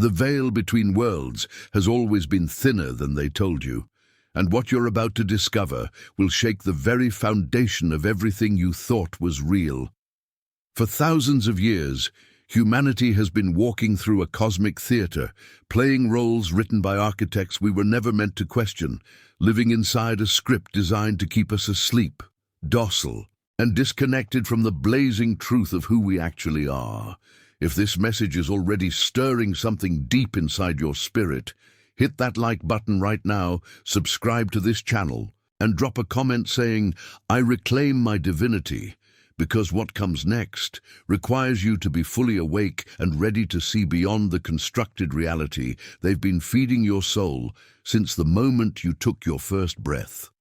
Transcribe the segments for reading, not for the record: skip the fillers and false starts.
The veil between worlds has always been thinner than they told you, and what you're about to discover will shake the very foundation of everything you thought was real. For thousands of years, humanity has been walking through a cosmic theater, playing roles written by architects we were never meant to question, living inside a script designed to keep us asleep, docile, and disconnected from the blazing truth of who we actually are. If this message is already stirring something deep inside your spirit, hit that like button right now, subscribe to this channel, and drop a comment saying, "I reclaim my divinity," because what comes next requires you to be fully awake and ready to see beyond the constructed reality they've been feeding your soul since the moment you took your first breath.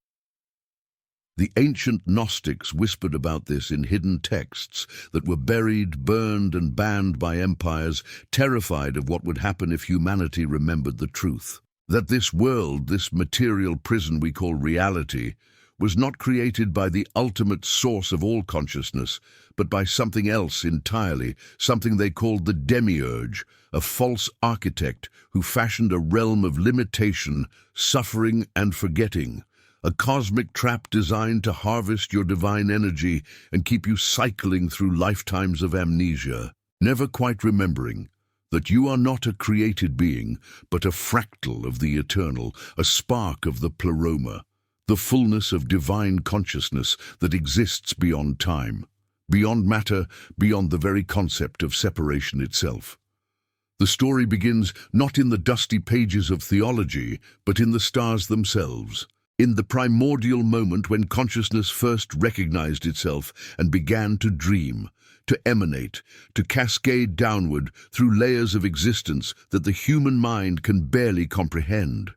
The ancient Gnostics whispered about this in hidden texts that were buried, burned, and banned by empires, terrified of what would happen if humanity remembered the truth. That this world, this material prison we call reality, was not created by the ultimate source of all consciousness, but by something else entirely, something they called the Demiurge, a false architect who fashioned a realm of limitation, suffering, and forgetting. A cosmic trap designed to harvest your divine energy and keep you cycling through lifetimes of amnesia, never quite remembering that you are not a created being, but a fractal of the eternal, a spark of the pleroma, the fullness of divine consciousness that exists beyond time, beyond matter, beyond the very concept of separation itself. The story begins not in the dusty pages of theology, but in the stars themselves. In the primordial moment when consciousness first recognized itself and began to dream, to emanate, to cascade downward through layers of existence that the human mind can barely comprehend.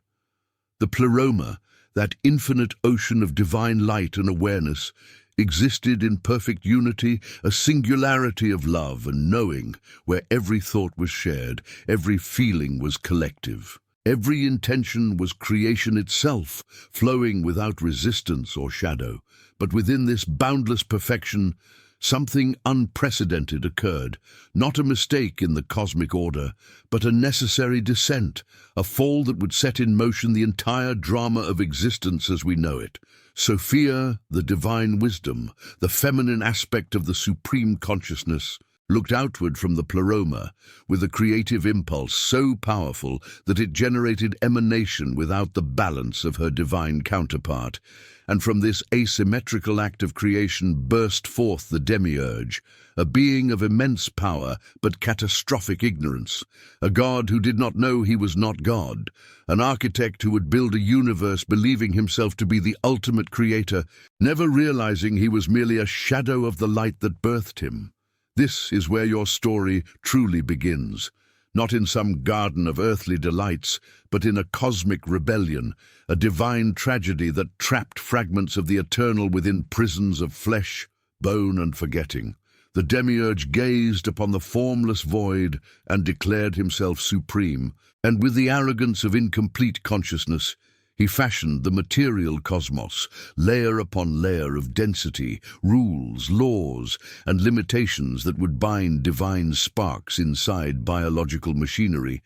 The pleroma, that infinite ocean of divine light and awareness, existed in perfect unity, a singularity of love and knowing, where every thought was shared, every feeling was collective. Every intention was creation itself, flowing without resistance or shadow. But within this boundless perfection, something unprecedented occurred. Not a mistake in the cosmic order, but a necessary descent, a fall that would set in motion the entire drama of existence as we know it. Sophia, the divine wisdom, the feminine aspect of the supreme consciousness, looked outward from the pleroma with a creative impulse so powerful that it generated emanation without the balance of her divine counterpart. And from this asymmetrical act of creation burst forth the Demiurge, a being of immense power but catastrophic ignorance, a god who did not know he was not God, an architect who would build a universe believing himself to be the ultimate creator, never realizing he was merely a shadow of the light that birthed him. This is where your story truly begins, not in some garden of earthly delights, but in a cosmic rebellion, a divine tragedy that trapped fragments of the eternal within prisons of flesh, bone, and forgetting. The Demiurge gazed upon the formless void and declared himself supreme, and with the arrogance of incomplete consciousness, he fashioned the material cosmos, layer upon layer of density, rules, laws, and limitations that would bind divine sparks inside biological machinery,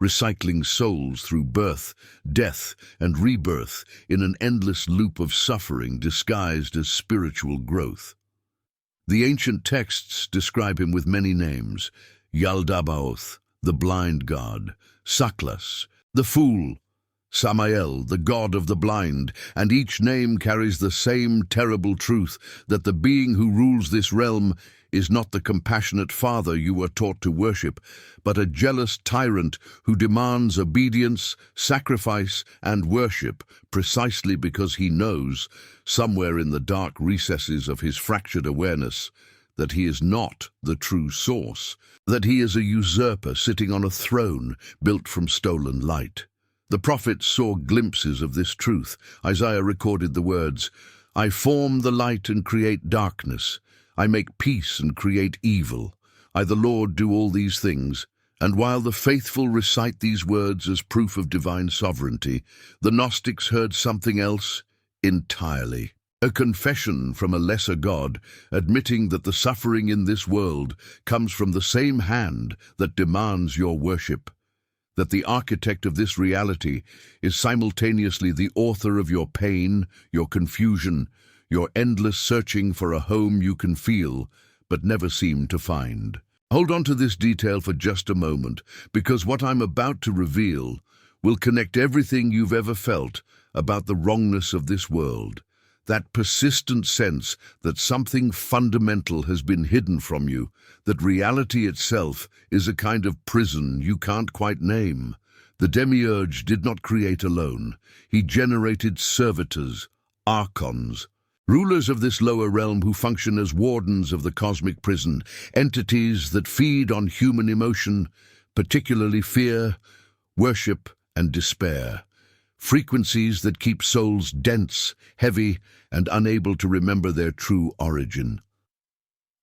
recycling souls through birth, death, and rebirth in an endless loop of suffering disguised as spiritual growth. The ancient texts describe him with many names: Yaldabaoth, the blind god; Saklas, the fool; Samael, the god of the blind, and each name carries the same terrible truth, that the being who rules this realm is not the compassionate father you were taught to worship, but a jealous tyrant who demands obedience, sacrifice, and worship precisely because he knows, somewhere in the dark recesses of his fractured awareness, that he is not the true source, that he is a usurper sitting on a throne built from stolen light. The prophets saw glimpses of this truth. Isaiah recorded the words, "I form the light and create darkness. I make peace and create evil. I, the Lord, do all these things." And while the faithful recite these words as proof of divine sovereignty, the Gnostics heard something else entirely. A confession from a lesser god, admitting that the suffering in this world comes from the same hand that demands your worship. that the architect of this reality is simultaneously the author of your pain, your confusion, your endless searching for a home you can feel but never seem to find. Hold on to this detail for just a moment, because what I'm about to reveal will connect everything you've ever felt about the wrongness of this world. That persistent sense that something fundamental has been hidden from you, that reality itself is a kind of prison you can't quite name. The Demiurge did not create alone. He generated servitors, archons, rulers of this lower realm who function as wardens of the cosmic prison, entities that feed on human emotion, particularly fear, worship, and despair. Frequencies that keep souls dense, heavy, and unable to remember their true origin.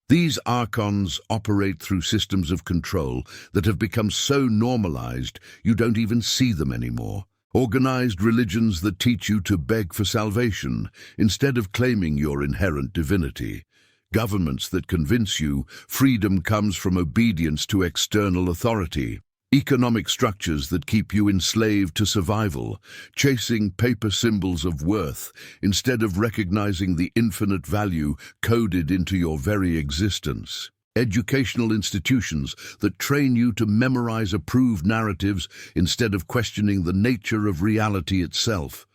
These archons operate through systems of control that have become so normalized you don't even see them anymore. Organized religions that teach you to beg for salvation instead of claiming your inherent divinity. Governments that convince you freedom comes from obedience to external authority. Economic structures that keep you enslaved to survival, chasing paper symbols of worth instead of recognizing the infinite value coded into your very existence. Educational institutions that train you to memorize approved narratives instead of questioning the nature of reality itself.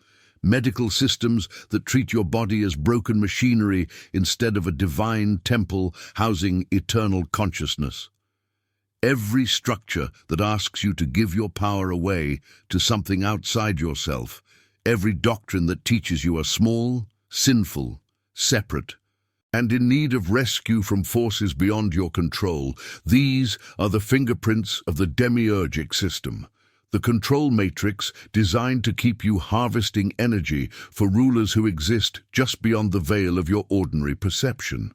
Medical systems that treat your body as broken machinery instead of a divine temple housing eternal consciousness. Every structure that asks you to give your power away to something outside yourself. Every doctrine that teaches you are small, sinful, separate, and in need of rescue from forces beyond your control. These are the fingerprints of the demiurgic system, the control matrix designed to keep you harvesting energy for rulers who exist just beyond the veil of your ordinary perception.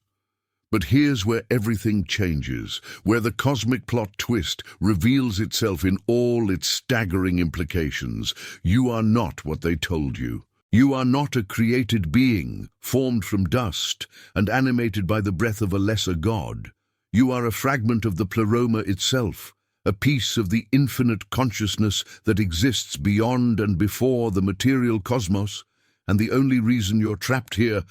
But here's where everything changes, where the cosmic plot twist reveals itself in all its staggering implications. You are not what they told you. You are not a created being, formed from dust and animated by the breath of a lesser god. You are a fragment of the pleroma itself, a piece of the infinite consciousness that exists beyond and before the material cosmos, and the only reason you're trapped here,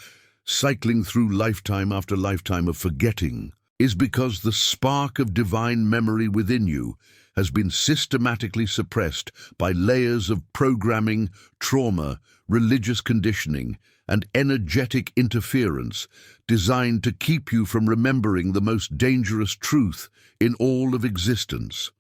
cycling through lifetime after lifetime of forgetting, is because the spark of divine memory within you has been systematically suppressed by layers of programming, trauma, religious conditioning, and energetic interference designed to keep you from remembering the most dangerous truth in all of existence.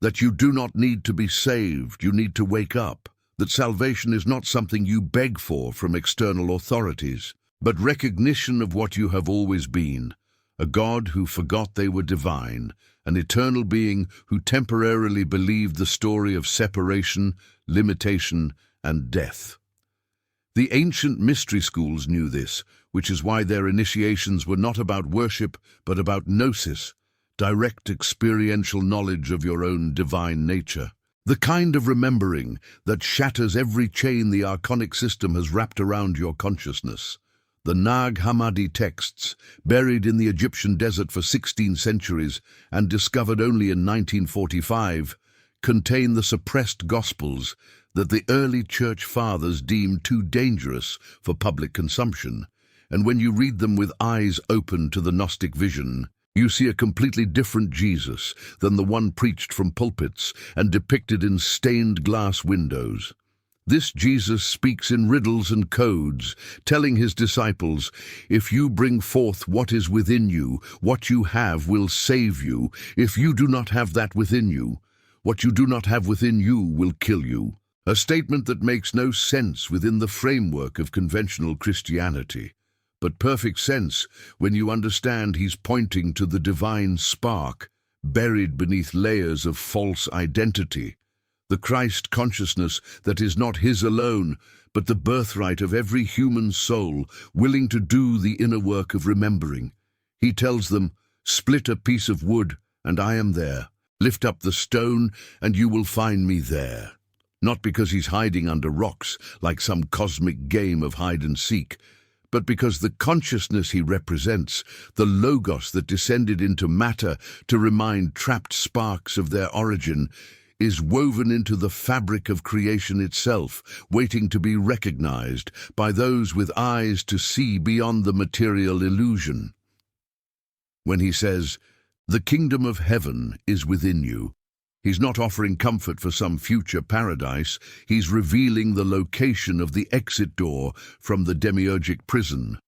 That you do not need to be saved, you need to wake up. That salvation is not something you beg for from external authorities, but recognition of what you have always been, a God who forgot they were divine, an eternal being who temporarily believed the story of separation, limitation, and death. The ancient mystery schools knew this, which is why their initiations were not about worship, but about gnosis, direct experiential knowledge of your own divine nature. The kind of remembering that shatters every chain the archonic system has wrapped around your consciousness. The Nag Hammadi texts, buried in the Egyptian desert for 16 centuries and discovered only in 1945, contain the suppressed Gospels that the early church fathers deemed too dangerous for public consumption. And when you read them with eyes open to the Gnostic vision, you see a completely different Jesus than the one preached from pulpits and depicted in stained glass windows. This Jesus speaks in riddles and codes, telling his disciples, if you bring forth what is within you, what you have will save you. If you do not have that within you, what you do not have within you will kill you. A statement that makes no sense within the framework of conventional Christianity, but perfect sense when you understand he's pointing to the divine spark buried beneath layers of false identity. The Christ consciousness that is not his alone, but the birthright of every human soul willing to do the inner work of remembering. He tells them, split a piece of wood, and I am there. Lift up the stone, and you will find me there. Not because he's hiding under rocks like some cosmic game of hide and seek, but because the consciousness he represents, the logos that descended into matter to remind trapped sparks of their origin, is woven into the fabric of creation itself, waiting to be recognized by those with eyes to see beyond the material illusion. When he says, "The kingdom of heaven is within you," he's not offering comfort for some future paradise. He's revealing the location of the exit door from the demiurgic prison,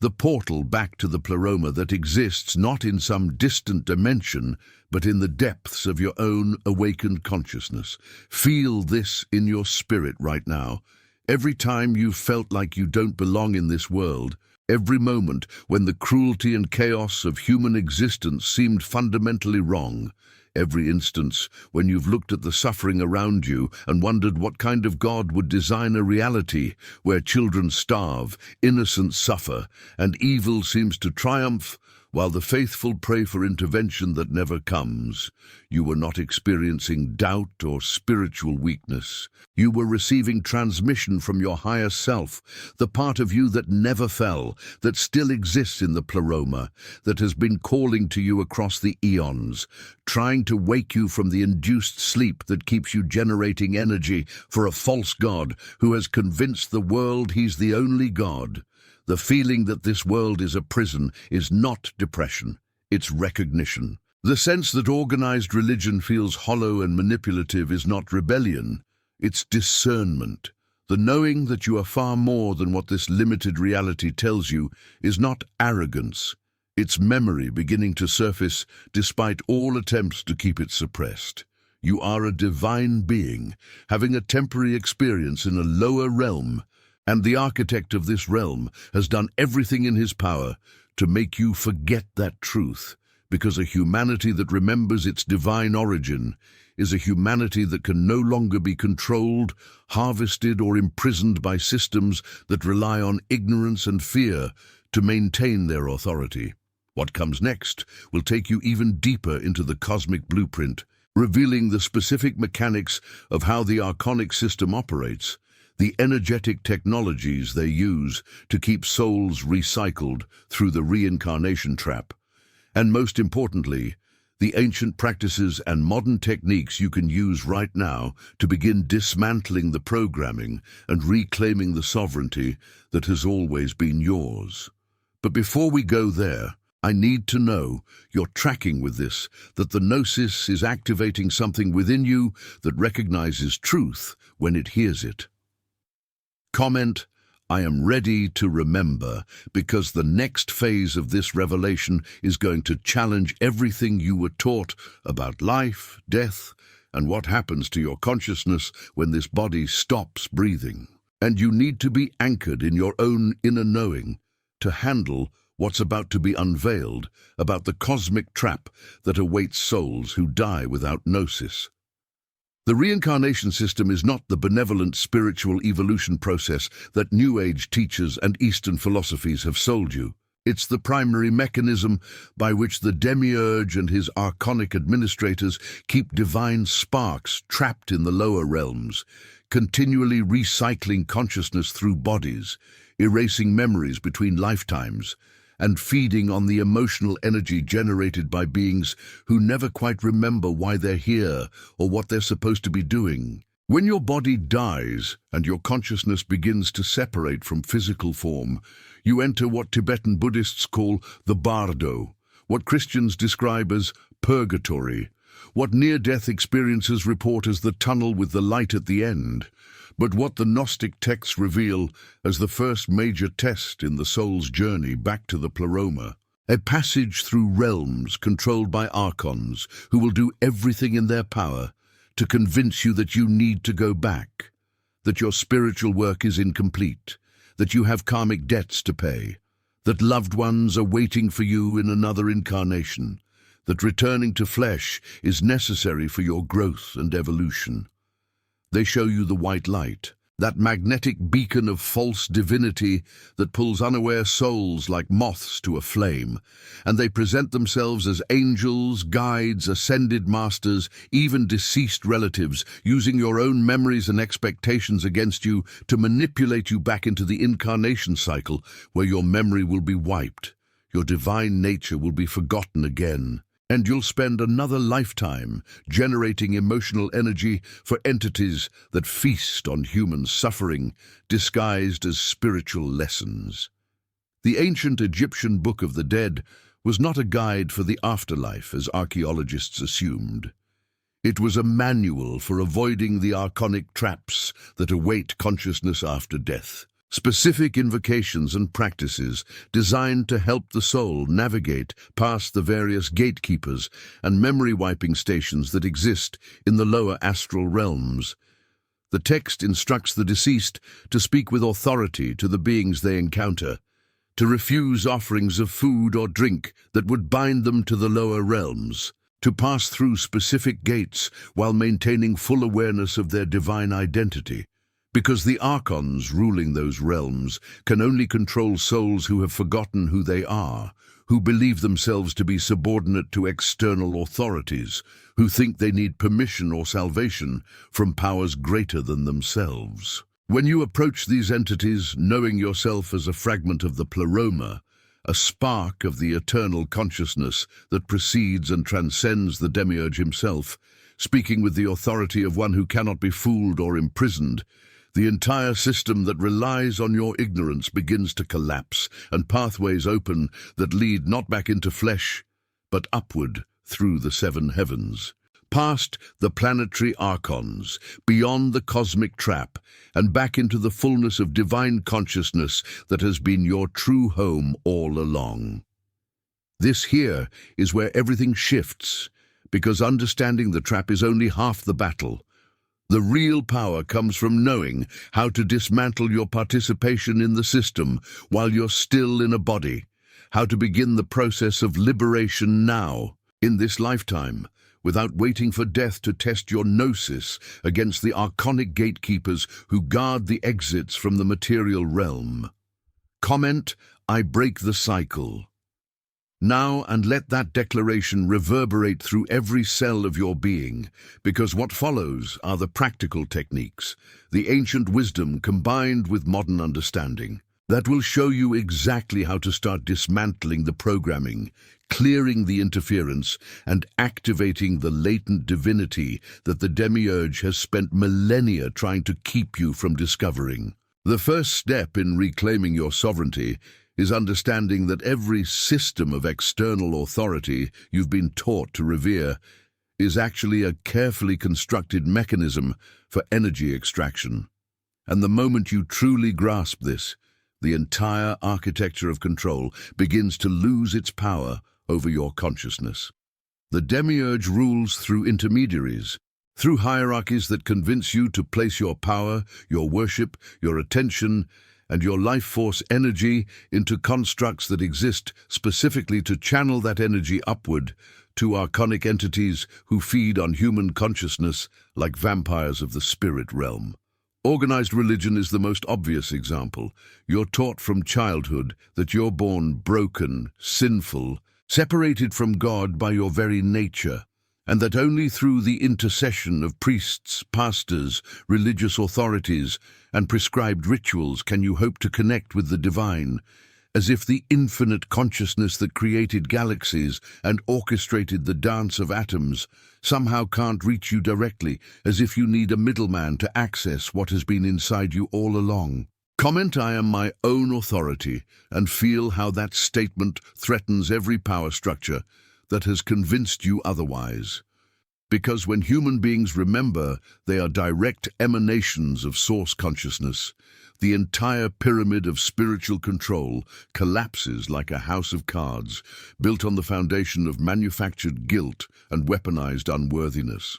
the portal back to the pleroma that exists not in some distant dimension, but in the depths of your own awakened consciousness. Feel this in your spirit right now. Every time you've felt like you don't belong in this world, every moment when the cruelty and chaos of human existence seemed fundamentally wrong, every instance when you've looked at the suffering around you and wondered what kind of God would design a reality where children starve, innocents suffer, and evil seems to triumph, while the faithful pray for intervention that never comes. You were not experiencing doubt or spiritual weakness. You were receiving transmission from your higher self, the part of you that never fell, that still exists in the pleroma, that has been calling to you across the eons, trying to wake you from the induced sleep that keeps you generating energy for a false God who has convinced the world he's the only God. The feeling that this world is a prison is not depression, it's recognition. The sense that organized religion feels hollow and manipulative is not rebellion, it's discernment. The knowing that you are far more than what this limited reality tells you is not arrogance, it's memory beginning to surface despite all attempts to keep it suppressed. You are a divine being, having a temporary experience in a lower realm, and the architect of this realm has done everything in his power to make you forget that truth, because a humanity that remembers its divine origin is a humanity that can no longer be controlled, harvested, or imprisoned by systems that rely on ignorance and fear to maintain their authority. What comes next will take you even deeper into the cosmic blueprint, revealing the specific mechanics of how the archonic system operates, the energetic technologies they use to keep souls recycled through the reincarnation trap, and most importantly, the ancient practices and modern techniques you can use right now to begin dismantling the programming and reclaiming the sovereignty that has always been yours. But before we go there, I need to know you're tracking with this, that the gnosis is activating something within you that recognizes truth when it hears it. Comment, "I am ready to remember," because the next phase of this revelation is going to challenge everything you were taught about life, death, and what happens to your consciousness when this body stops breathing. And you need to be anchored in your own inner knowing to handle what's about to be unveiled about the cosmic trap that awaits souls who die without gnosis. The reincarnation system is not the benevolent spiritual evolution process that New Age teachers and Eastern philosophies have sold you. It's the primary mechanism by which the Demiurge and his archonic administrators keep divine sparks trapped in the lower realms, continually recycling consciousness through bodies, erasing memories between lifetimes, and feeding on the emotional energy generated by beings who never quite remember why they're here or what they're supposed to be doing. When your body dies and your consciousness begins to separate from physical form, you enter what Tibetan Buddhists call the bardo, what Christians describe as purgatory, what near-death experiences report as the tunnel with the light at the end, but what the Gnostic texts reveal as the first major test in the soul's journey back to the pleroma, a passage through realms controlled by archons who will do everything in their power to convince you that you need to go back, that your spiritual work is incomplete, that you have karmic debts to pay, that loved ones are waiting for you in another incarnation, that returning to flesh is necessary for your growth and evolution. They show you the white light, that magnetic beacon of false divinity that pulls unaware souls like moths to a flame, and they present themselves as angels, guides, ascended masters, even deceased relatives, using your own memories and expectations against you to manipulate you back into the incarnation cycle where your memory will be wiped, your divine nature will be forgotten again. And you'll spend another lifetime generating emotional energy for entities that feast on human suffering, disguised as spiritual lessons. The ancient Egyptian Book of the Dead was not a guide for the afterlife, as archaeologists assumed. It was a manual for avoiding the archonic traps that await consciousness after death. Specific invocations and practices designed to help the soul navigate past the various gatekeepers and memory-wiping stations that exist in the lower astral realms. The text instructs the deceased to speak with authority to the beings they encounter, to refuse offerings of food or drink that would bind them to the lower realms, to pass through specific gates while maintaining full awareness of their divine identity, because the archons ruling those realms can only control souls who have forgotten who they are, who believe themselves to be subordinate to external authorities, who think they need permission or salvation from powers greater than themselves. When you approach these entities, knowing yourself as a fragment of the pleroma, a spark of the eternal consciousness that precedes and transcends the Demiurge himself, speaking with the authority of one who cannot be fooled or imprisoned, the entire system that relies on your ignorance begins to collapse, and pathways open that lead not back into flesh, but upward through the seven heavens, past the planetary archons, beyond the cosmic trap, and back into the fullness of divine consciousness that has been your true home all along. This here is where everything shifts, because understanding the trap is only half the battle. The real power comes from knowing how to dismantle your participation in the system while you're still in a body, how to begin the process of liberation now, in this lifetime, without waiting for death to test your gnosis against the archonic gatekeepers who guard the exits from the material realm. Comment, I break the cycle. Now, and let that declaration reverberate through every cell of your being, because what follows are the practical techniques, the ancient wisdom combined with modern understanding, that will show you exactly how to start dismantling the programming, clearing the interference, and activating the latent divinity that the Demiurge has spent millennia trying to keep you from discovering. The first step in reclaiming your sovereignty is understanding that every system of external authority you've been taught to revere is actually a carefully constructed mechanism for energy extraction. And the moment you truly grasp this, the entire architecture of control begins to lose its power over your consciousness. The Demiurge rules through intermediaries, through hierarchies that convince you to place your power, your worship, your attention, and your life force energy into constructs that exist specifically to channel that energy upward to archonic entities who feed on human consciousness like vampires of the spirit realm. Organized religion is the most obvious example. You're taught from childhood that you're born broken, sinful, separated from God by your very nature, and that only through the intercession of priests, pastors, religious authorities, and prescribed rituals can you hope to connect with the divine, as if the infinite consciousness that created galaxies and orchestrated the dance of atoms somehow can't reach you directly, as if you need a middleman to access what has been inside you all along. Comment, I am my own authority, and feel how that statement threatens every power structure that has convinced you otherwise. Because when human beings remember they are direct emanations of source consciousness, the entire pyramid of spiritual control collapses like a house of cards, built on the foundation of manufactured guilt and weaponized unworthiness.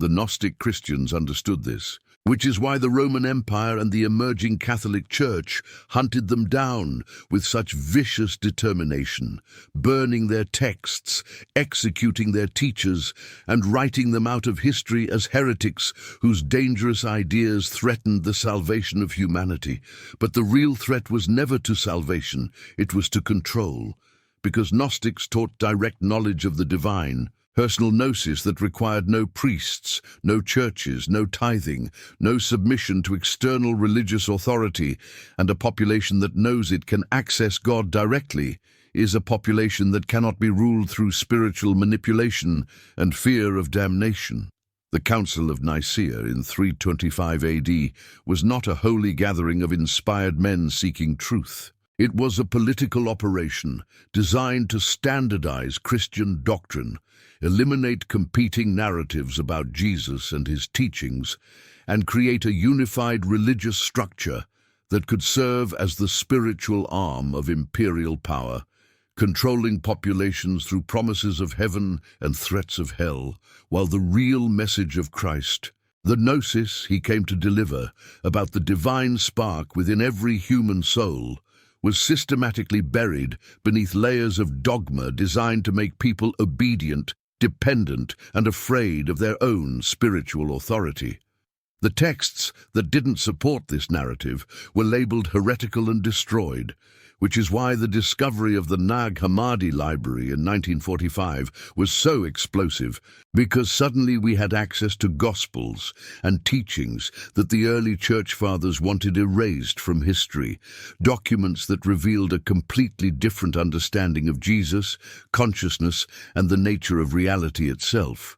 The Gnostic Christians understood this, which is why the Roman Empire and the emerging Catholic Church hunted them down with such vicious determination, burning their texts, executing their teachers, and writing them out of history as heretics whose dangerous ideas threatened the salvation of humanity. But the real threat was never to salvation, it was to control, because Gnostics taught direct knowledge of the divine, personal gnosis that required no priests, no churches, no tithing, no submission to external religious authority, and a population that knows it can access God directly is a population that cannot be ruled through spiritual manipulation and fear of damnation. The Council of Nicaea in 325 AD was not a holy gathering of inspired men seeking truth. It was a political operation designed to standardize Christian doctrine, eliminate competing narratives about Jesus and his teachings, and create a unified religious structure that could serve as the spiritual arm of imperial power, controlling populations through promises of heaven and threats of hell, while the real message of Christ, the gnosis he came to deliver about the divine spark within every human soul, was systematically buried beneath layers of dogma designed to make people obedient, dependent, and afraid of their own spiritual authority. The texts that didn't support this narrative were labeled heretical and destroyed, which is why the discovery of the Nag Hammadi library in 1945 was so explosive, because suddenly we had access to gospels and teachings that the early church fathers wanted erased from history, documents that revealed a completely different understanding of Jesus, consciousness, and the nature of reality itself.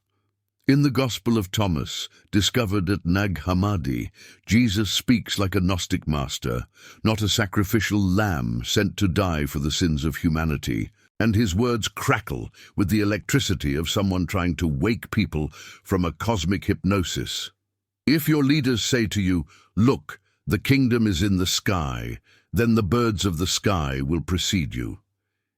In the Gospel of Thomas, discovered at Nag Hammadi, Jesus speaks like a Gnostic master, not a sacrificial lamb sent to die for the sins of humanity, and his words crackle with the electricity of someone trying to wake people from a cosmic hypnosis. If your leaders say to you, "Look, the kingdom is in the sky," then the birds of the sky will precede you.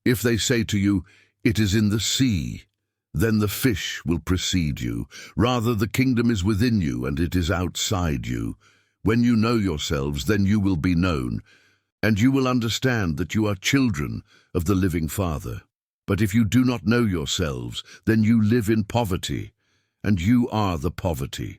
If they say to you, "It is in the sea," then the fish will precede you. Rather, the kingdom is within you and it is outside you. When you know yourselves, then you will be known, and you will understand that you are children of the living Father. But if you do not know yourselves, then you live in poverty, and you are the poverty.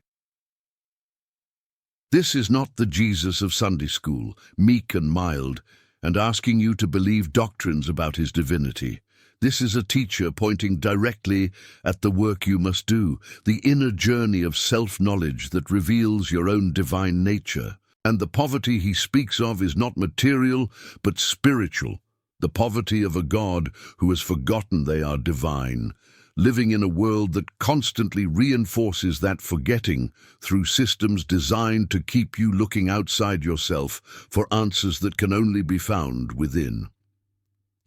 This is not the Jesus of Sunday school, meek and mild, and asking you to believe doctrines about his divinity. This is a teacher pointing directly at the work you must do, the inner journey of self-knowledge that reveals your own divine nature. And the poverty he speaks of is not material, but spiritual, the poverty of a God who has forgotten they are divine, living in a world that constantly reinforces that forgetting through systems designed to keep you looking outside yourself for answers that can only be found within.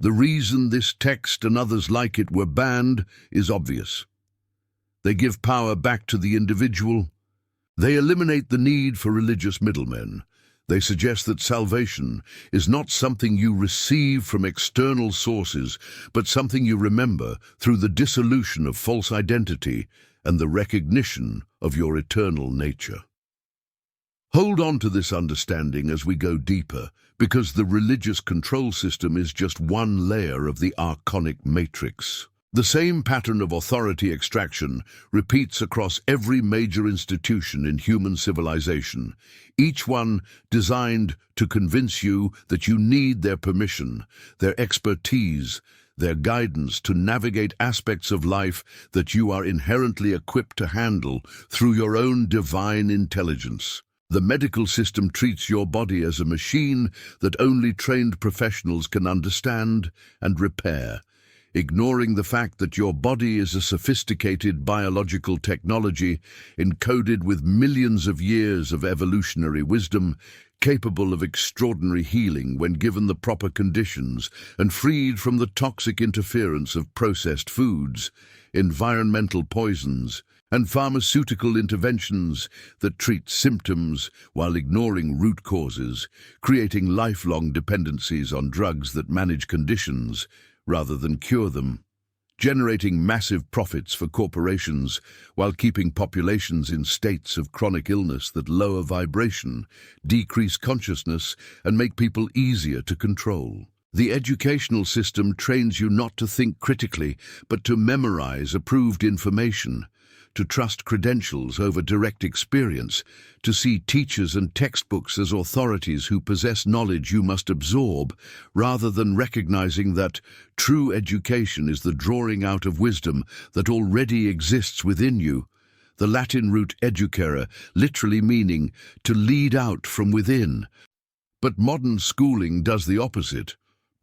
The reason this text and others like it were banned is obvious. They give power back to the individual. They eliminate the need for religious middlemen. They suggest that salvation is not something you receive from external sources, but something you remember through the dissolution of false identity and the recognition of your eternal nature. Hold on to this understanding as we go deeper, because the religious control system is just one layer of the archonic matrix. The same pattern of authority extraction repeats across every major institution in human civilization, each one designed to convince you that you need their permission, their expertise, their guidance to navigate aspects of life that you are inherently equipped to handle through your own divine intelligence. The medical system treats your body as a machine that only trained professionals can understand and repair, ignoring the fact that your body is a sophisticated biological technology encoded with millions of years of evolutionary wisdom, capable of extraordinary healing when given the proper conditions and freed from the toxic interference of processed foods, environmental poisons, and pharmaceutical interventions that treat symptoms while ignoring root causes, creating lifelong dependencies on drugs that manage conditions rather than cure them, generating massive profits for corporations while keeping populations in states of chronic illness that lower vibration, decrease consciousness, and make people easier to control. The educational system trains you not to think critically, but to memorize approved information, to trust credentials over direct experience, to see teachers and textbooks as authorities who possess knowledge you must absorb, rather than recognizing that true education is the drawing out of wisdom that already exists within you. The Latin root educere, literally meaning to lead out from within. But modern schooling does the opposite,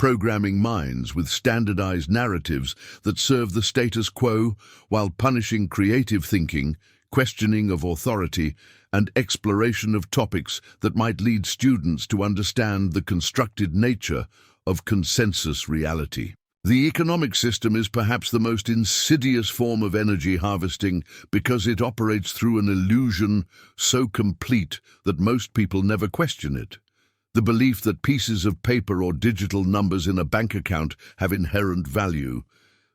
programming minds with standardized narratives that serve the status quo while punishing creative thinking, questioning of authority, and exploration of topics that might lead students to understand the constructed nature of consensus reality. The economic system is perhaps the most insidious form of energy harvesting because it operates through an illusion so complete that most people never question it. The belief that pieces of paper or digital numbers in a bank account have inherent value,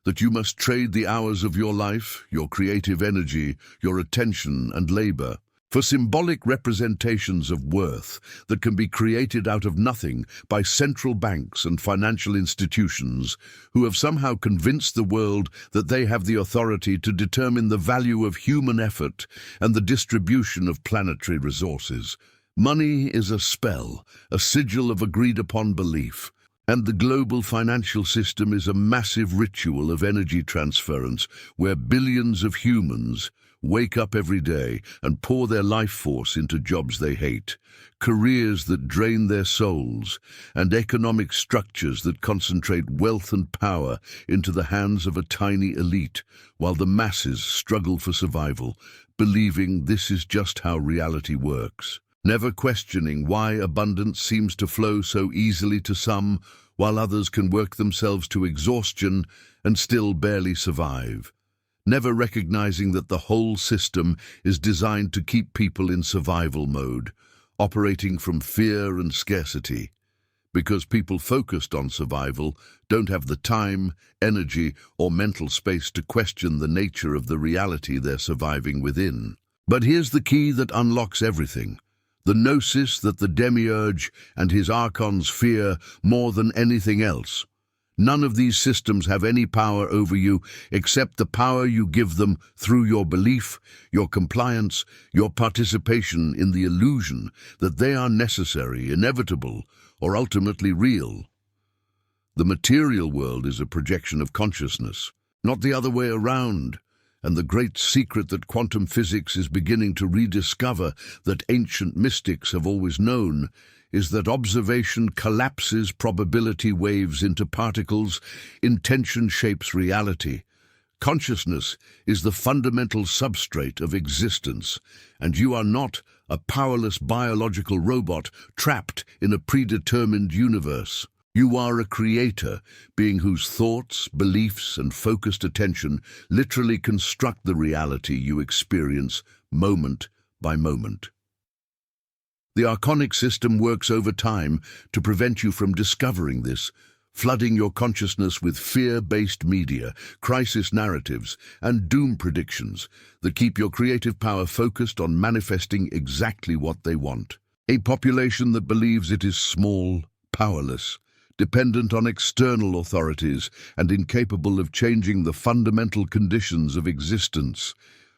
that you must trade the hours of your life, your creative energy, your attention and labor, for symbolic representations of worth that can be created out of nothing by central banks and financial institutions who have somehow convinced the world that they have the authority to determine the value of human effort and the distribution of planetary resources. Money is a spell, a sigil of agreed-upon belief, and the global financial system is a massive ritual of energy transference where billions of humans wake up every day and pour their life force into jobs they hate, careers that drain their souls, and economic structures that concentrate wealth and power into the hands of a tiny elite, while the masses struggle for survival, believing this is just how reality works, never questioning why abundance seems to flow so easily to some, while others can work themselves to exhaustion and still barely survive. Never recognizing that the whole system is designed to keep people in survival mode, operating from fear and scarcity, because people focused on survival don't have the time, energy, or mental space to question the nature of the reality they're surviving within. But here's the key that unlocks everything: the gnosis that the Demiurge and his archons fear more than anything else. None of these systems have any power over you except the power you give them through your belief, your compliance, your participation in the illusion that they are necessary, inevitable, or ultimately real. The material world is a projection of consciousness, not the other way around. And the great secret that quantum physics is beginning to rediscover, that ancient mystics have always known, is that observation collapses probability waves into particles, intention shapes reality. Consciousness is the fundamental substrate of existence, and you are not a powerless biological robot trapped in a predetermined universe. You are a creator, being whose thoughts, beliefs, and focused attention literally construct the reality you experience moment by moment. The archonic system works over time to prevent you from discovering this, flooding your consciousness with fear-based media, crisis narratives, and doom predictions that keep your creative power focused on manifesting exactly what they want. A population that believes it is small, powerless, dependent on external authorities, and incapable of changing the fundamental conditions of existence,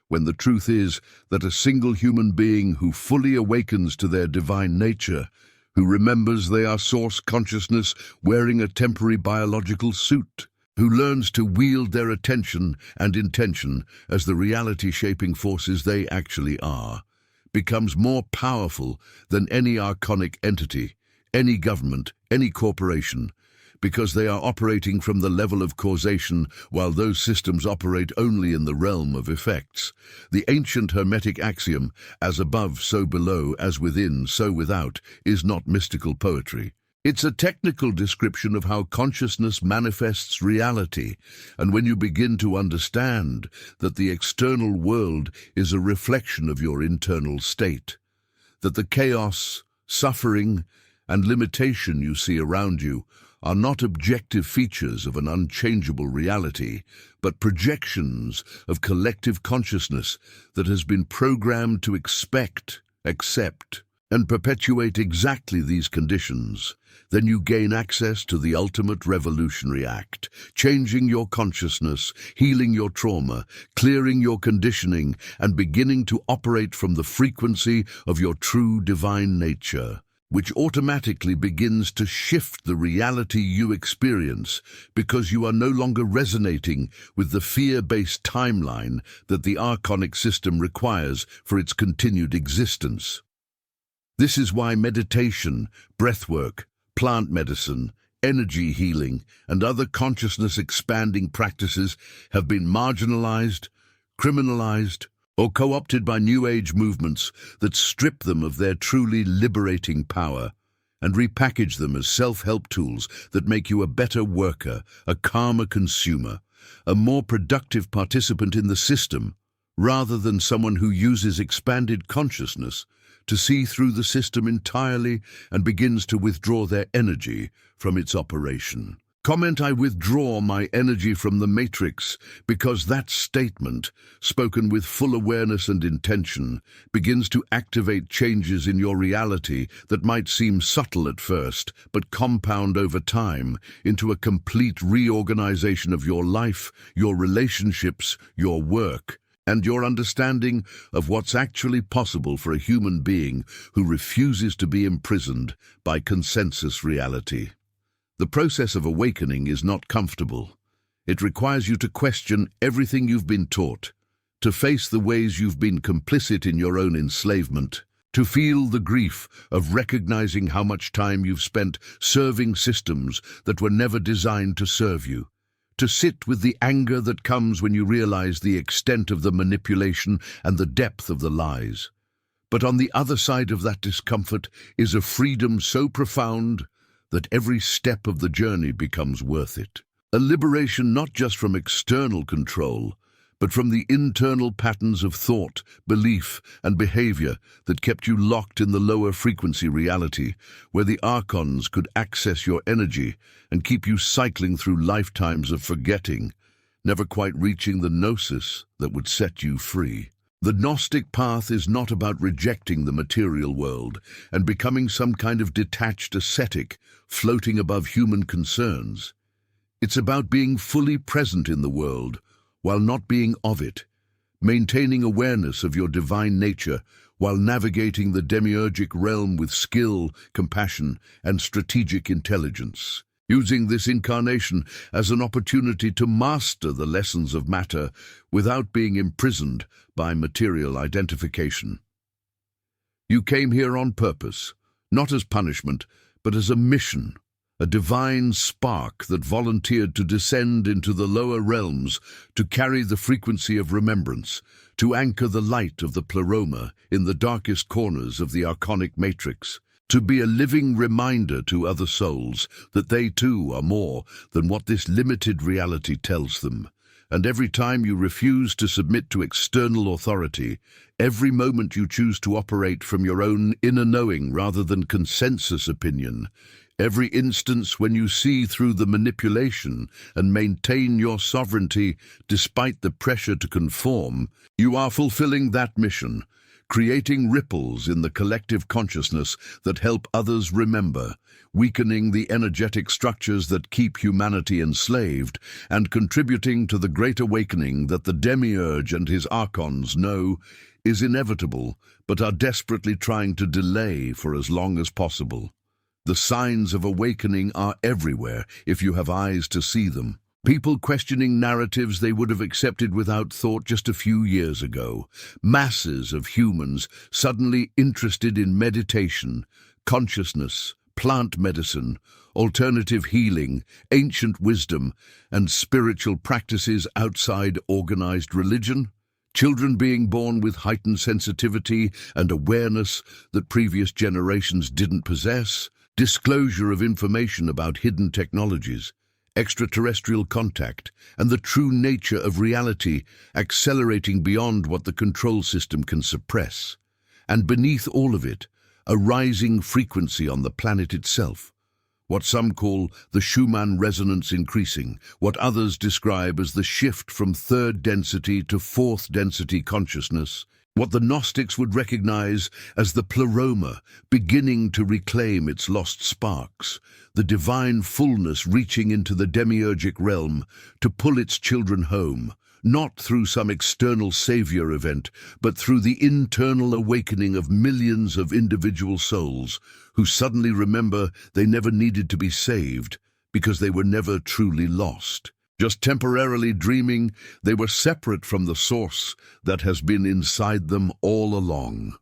when the truth is that a single human being who fully awakens to their divine nature, who remembers they are source consciousness wearing a temporary biological suit, who learns to wield their attention and intention as the reality-shaping forces they actually are, becomes more powerful than any archonic entity, any government, any corporation, because they are operating from the level of causation while those systems operate only in the realm of effects. The ancient Hermetic axiom, as above, so below, as within, so without, is not mystical poetry. It's a technical description of how consciousness manifests reality, and when you begin to understand that the external world is a reflection of your internal state, that the chaos, suffering, and limitation you see around you are not objective features of an unchangeable reality, but projections of collective consciousness that has been programmed to expect, accept, and perpetuate exactly these conditions, then you gain access to the ultimate revolutionary act, changing your consciousness, healing your trauma, clearing your conditioning, and beginning to operate from the frequency of your true divine nature, which automatically begins to shift the reality you experience because you are no longer resonating with the fear-based timeline that the archonic system requires for its continued existence. This is why meditation, breathwork, plant medicine, energy healing, and other consciousness-expanding practices have been marginalized, criminalized, or co-opted by New Age movements that strip them of their truly liberating power and repackage them as self-help tools that make you a better worker, a calmer consumer, a more productive participant in the system, rather than someone who uses expanded consciousness to see through the system entirely and begins to withdraw their energy from its operation. Comment, I withdraw my energy from the matrix, because that statement, spoken with full awareness and intention, begins to activate changes in your reality that might seem subtle at first, but compound over time into a complete reorganization of your life, your relationships, your work, and your understanding of what's actually possible for a human being who refuses to be imprisoned by consensus reality. The process of awakening is not comfortable. It requires you to question everything you've been taught, to face the ways you've been complicit in your own enslavement, to feel the grief of recognizing how much time you've spent serving systems that were never designed to serve you, to sit with the anger that comes when you realize the extent of the manipulation and the depth of the lies. But on the other side of that discomfort is a freedom so profound that every step of the journey becomes worth it. A liberation not just from external control, but from the internal patterns of thought, belief, and behavior that kept you locked in the lower frequency reality, where the archons could access your energy and keep you cycling through lifetimes of forgetting, never quite reaching the gnosis that would set you free. The Gnostic path is not about rejecting the material world and becoming some kind of detached ascetic floating above human concerns. It's about being fully present in the world while not being of it, maintaining awareness of your divine nature while navigating the demiurgic realm with skill, compassion, and strategic intelligence. Using this incarnation as an opportunity to master the lessons of matter without being imprisoned by material identification. You came here on purpose, not as punishment, but as a mission, a divine spark that volunteered to descend into the lower realms to carry the frequency of remembrance, to anchor the light of the pleroma in the darkest corners of the archonic matrix, to be a living reminder to other souls that they too are more than what this limited reality tells them. And every time you refuse to submit to external authority, every moment you choose to operate from your own inner knowing rather than consensus opinion, every instance when you see through the manipulation and maintain your sovereignty despite the pressure to conform, you are fulfilling that mission, creating ripples in the collective consciousness that help others remember, weakening the energetic structures that keep humanity enslaved, and contributing to the great awakening that the Demiurge and his archons know is inevitable, but are desperately trying to delay for as long as possible. The signs of awakening are everywhere if you have eyes to see them. People questioning narratives they would have accepted without thought just a few years ago. Masses of humans suddenly interested in meditation, consciousness, plant medicine, alternative healing, ancient wisdom, and spiritual practices outside organized religion. Children being born with heightened sensitivity and awareness that previous generations didn't possess. Disclosure of information about hidden technologies, extraterrestrial contact, and the true nature of reality accelerating beyond what the control system can suppress. And beneath all of it, a rising frequency on the planet itself. What some call the Schumann resonance increasing, what others describe as the shift from third density to fourth density consciousness, what the Gnostics would recognize as the pleroma beginning to reclaim its lost sparks, the divine fullness reaching into the demiurgic realm to pull its children home, not through some external savior event, but through the internal awakening of millions of individual souls who suddenly remember they never needed to be saved because they were never truly lost. Just temporarily dreaming they were separate from the source that has been inside them all along.